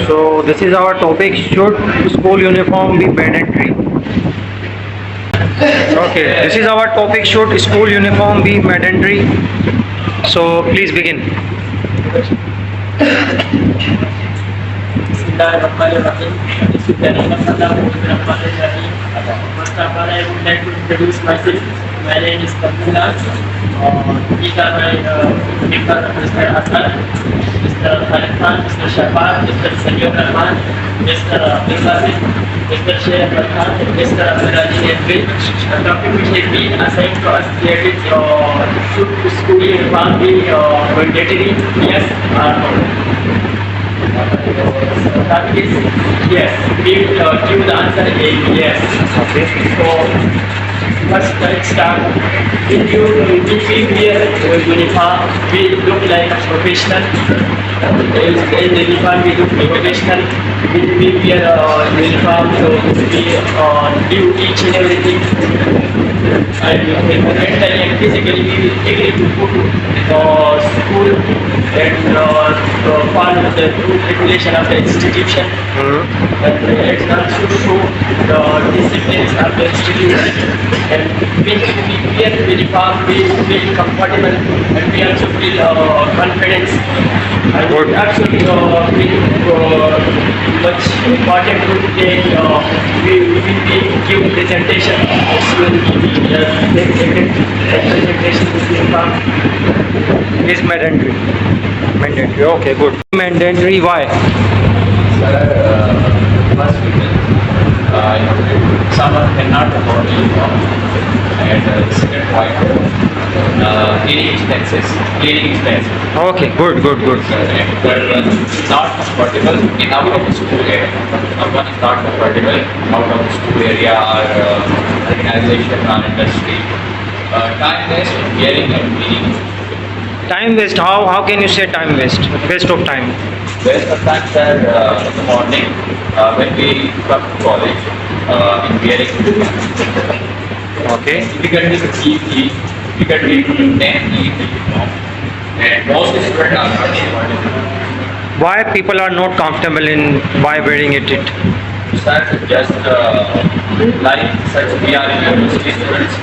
So this is our topic. Should school uniform be mandatory? Okay, this is our topic. Should school uniform be mandatory? So please begin. First of all, I would like to introduce myself. My name is cleanliness. These are my people, Mr. Hassan, Mr. Khalid Khan, Mr. Shahbaz, Mr. Sayyid Rahman, Mr. Abdul Mr. Sheikh Khan, Mr. Abdulaziz Edwin. The topic which has been assigned to us here is should school uniform be mandatory? Yes or no? That is yes. We will give the answer is yes. Okay. So first let's start. If we wear uniform, we look like professional. In the uniform, we look professional. We wear uniform, so we do each and everything. And mentally and physically, we will agree to go to school and follow the rule regulation of the institution. And it's also show the disciplines of the institution. And when we wear uniform, we feel comfortable and we also feel confidence. And we also feel much important to take. We will be giving presentation. Presentation to uniform Is mandatory. Mandatory. Okay, good. Mandatory. Why? First reason, someone cannot afford uniform, and second point, cleaning expenses. Okay, good. And third one, not comfortable in out of the school area. Someone is not comfortable out of the school area or organization or industry. Time waste in wearing and cleaning. Time waste. How can you say time waste? Waste of time. Waste of time, sir, in the morning when we come to college in wearing uniform. Okay. Difficulty to keep difficulty to maintain uniform, and most students are not comfortable. Why people are not comfortable in by wearing it? Sir, just like such we are university students,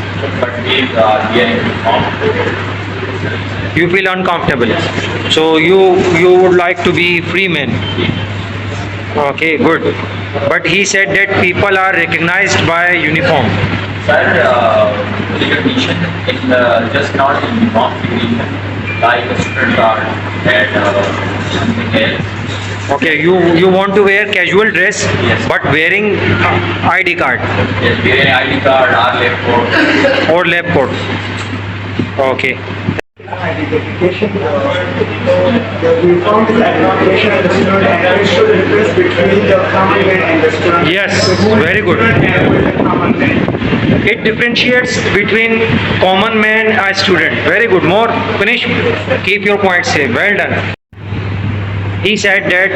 but we are wearing uniform. You feel uncomfortable. So you would like to be free man. Okay, good. But he said that people are recognized by uniform. Sir, recognition in just not in uniform recognition, like a student card and something else. Okay, you want to wear casual dress, Yes. but wearing ID card Yes, wearing ID card or lab coat. or lab coat. Okay. Identification, the uniform is identification of the student and it should difference between the common man and the student. Yes, very good. Common man. It differentiates between common man and student. Very good. More. Finish. Keep your points safe. Well done. He said that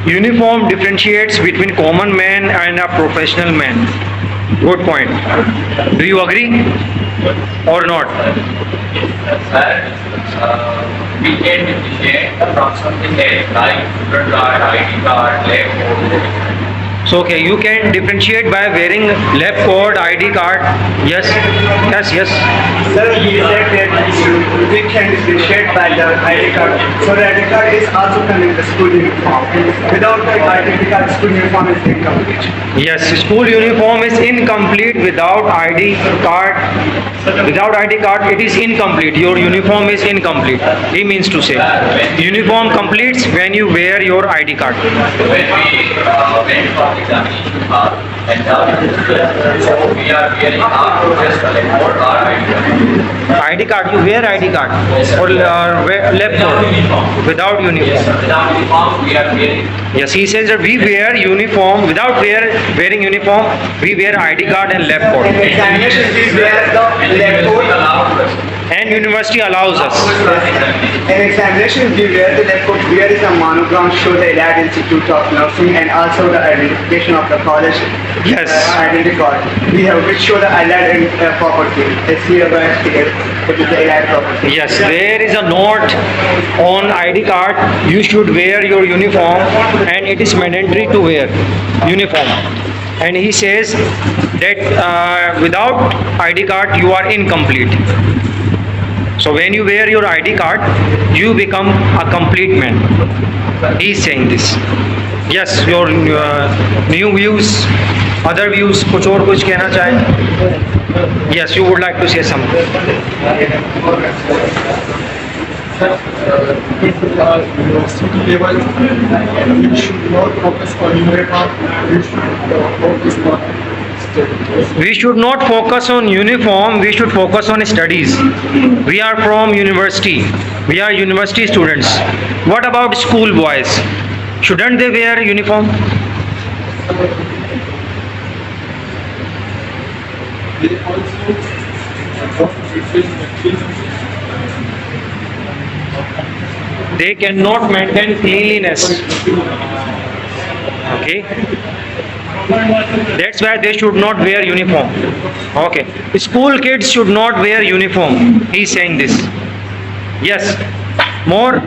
uniform differentiates between common man and a professional man. Good point. Do you agree or not? Sir, we can differentiate from something else like student card, ID card, lab coat. So okay, you can differentiate by wearing lab coat, ID card. Yes. Sir, he said that we can differentiate by the ID card. So the ID card is also coming the school uniform. Without the ID card, school uniform is incomplete. Yes, school uniform is incomplete without ID card. Without ID card, it is incomplete. Your uniform is incomplete. He means to say, uniform completes when you wear your ID card. When we went for examination hall and so we are wearing our just lab coat or ID card. ID card, you wear ID card or lab coat without uniform. Without uniform, we are wearing. Yes, he says that we wear uniform without wearing uniform. We wear ID card and lab In coat. examination, we wear the lab coat and university allows us. In examination, we wear the like where is a monogram show the Allied Institute of Nursing and also the identification of the college. Yes. Identity card. We have which show the Allied property. It's here right here. It is the Allied property. Yes, there is a note on ID card. You should wear your uniform, and it is mandatory to wear uniform. And he says that without ID card you are incomplete. So when you wear your ID card, you become a complete man. He is saying this. Yes, your new views, other views, कुछ और कुछ कहना चाहें? Yes, you would like to say something. University level, we should not focus on uniform, we should focus on studies. We should not focus on uniform, we should focus on studies. We are from university. We are university students. What about school boys? Shouldn't they wear uniform? They also They cannot maintain cleanliness. Okay. That's why they should not wear uniform. Okay. School kids should not wear uniform. He's saying this. Yes. More.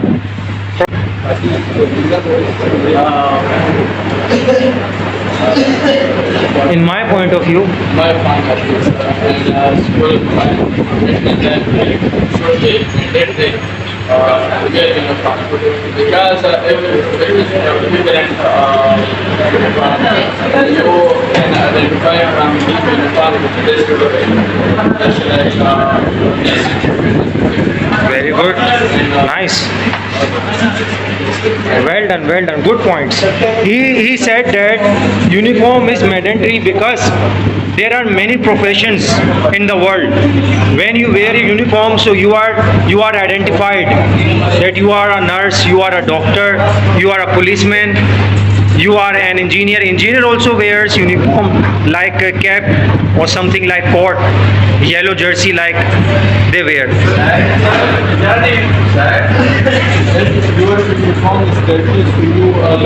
In my point of view, My point of view, and school wear uniform because if different you can identify from uniform this very good. Nice. Well done, well done. Good points. He said that uniform is mandatory because there are many professions in the world. When you wear a uniform, so you are identified that you are a nurse, you are a doctor, you are a policeman, you are an engineer. Engineer also wears uniform like a cap or something like coat, yellow jersey like they wear. Your uniform is dirty, so you are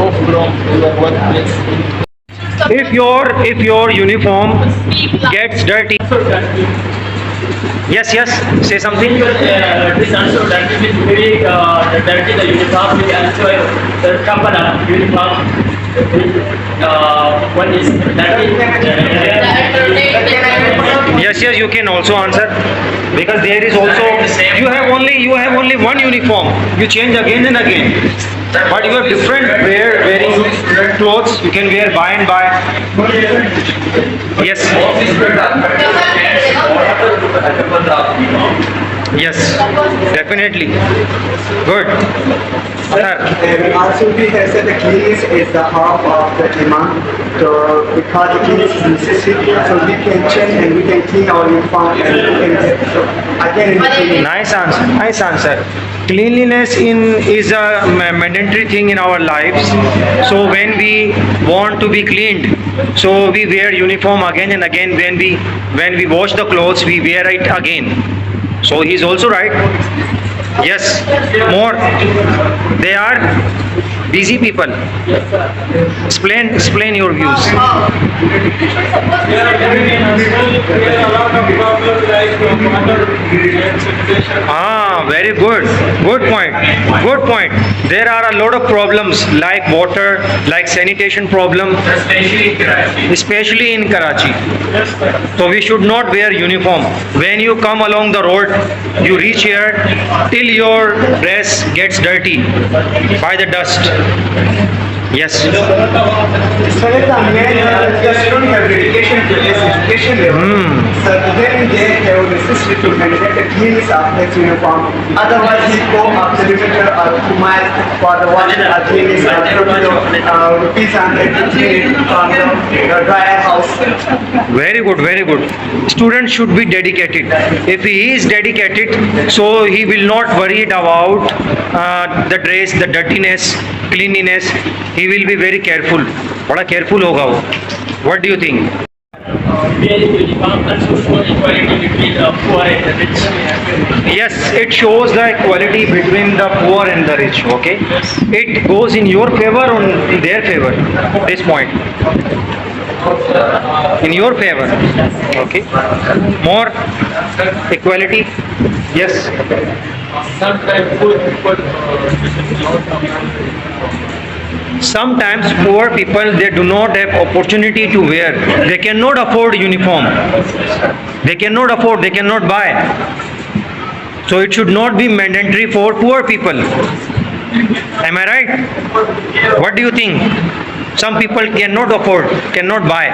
off from your workplace. If your uniform gets dirty, yes, say something. This also that is very dirty the uniform will also the company uniform. What is dirty? Yes, you can also answer because there is also you have only one uniform. You change again and again. But you have different wearing clothes. You can wear by and by. Yes. Yes, definitely. Good. Also, we have said the cleanliness is the half of the demand. So, because the cleanliness is necessary, so we can change and we can clean our uniform and we can so again. Nice answer. Cleanliness is a mandatory thing in our lives. So when we want to be cleaned, so we wear uniform again and again. When we wash the clothes, we wear it again. So he's also right. Yes. More. They are busy people. Explain your views. Very good. Good point. There are a lot of problems like water, like sanitation problem, especially in Karachi. So we should not wear uniform. When you come along the road, you reach here till your dress gets dirty by the dust. Yes. So the main student have dedication to this education level. So then they have necessity to maintain the cleanliness of his uniform. Otherwise, he go up the kilometer or 2 miles for the washing or cleanliness or rupees and clean from the dryer house. Very good. Student should be dedicated. If he is dedicated, so he will not worry about the dress, the dirtiness, cleanliness. He will be very careful. बड़ा careful होगा वो. What do you think? wearing uniform also show equality between the poor and the rich. Yes, it shows the equality between the poor and the rich. Okay, it goes in your favor or in their favor. This point in your favor. Okay, more equality. Yes. Sometimes poor people Sometimes poor people, they do not have opportunity to wear. They cannot afford uniform. They cannot buy. So it should not be mandatory for poor people. Am I right? What do you think? Some people cannot afford, cannot buy.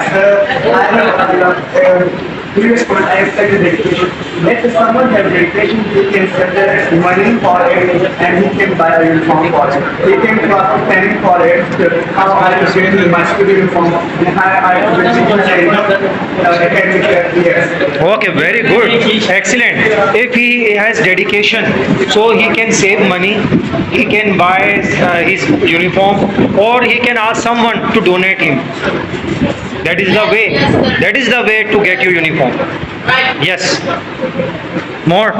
Previous point, I have said dedication. If someone has dedication, he can send money for it and he can buy a uniform for it. He can cross planning for it, how I will wear my school uniform and how I will academic years. Okay, very good. Excellent. If he has dedication, so he can save money, he can buy his uniform, or he can ask someone to donate him. That is the way. That is the way to get your uniform. Right. Yes. More.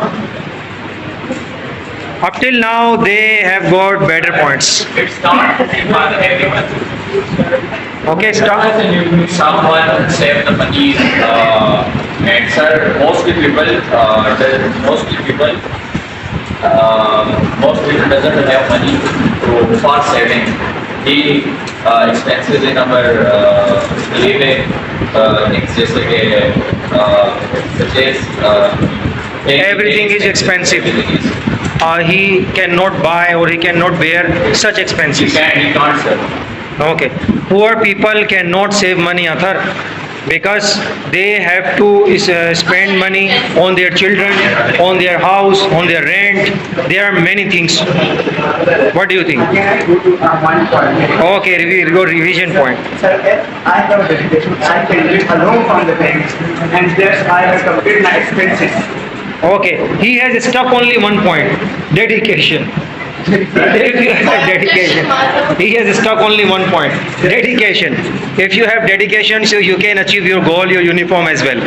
Up till now, they have got better points. it's not for everyone. Okay, start. Someone save the money, and sir, mostly people doesn't have money for saving. The expenses in our living, things जैसे कि Everything is expensive. Everything is. He cannot buy or he cannot bear such expenses. He can't sir. Okay. Poor people cannot save money, Athar, because they have to spend money on their children, on their house, on their rent. There are many things. What do you think? Again, I go to one point. Okay, go revision point. Sir, if I have dedication, I can live alone from the bank and thus I have complete my expenses. Okay, he has stuck only one point: dedication. If you have dedication, he has stuck only one point: dedication. If you have dedication, so you can achieve your goal, your uniform as well.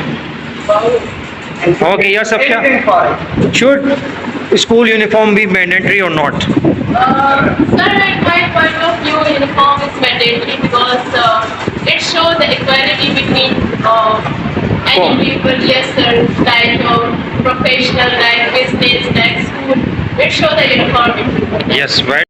Okay, yes, Safia. Anything for it. Should school uniform be mandatory or not? Sir, at my point of view, uniform is mandatory because it shows the equality between any people. Yes, sir. Like professional, like business, like school. It shows the uniformity. Yes, right.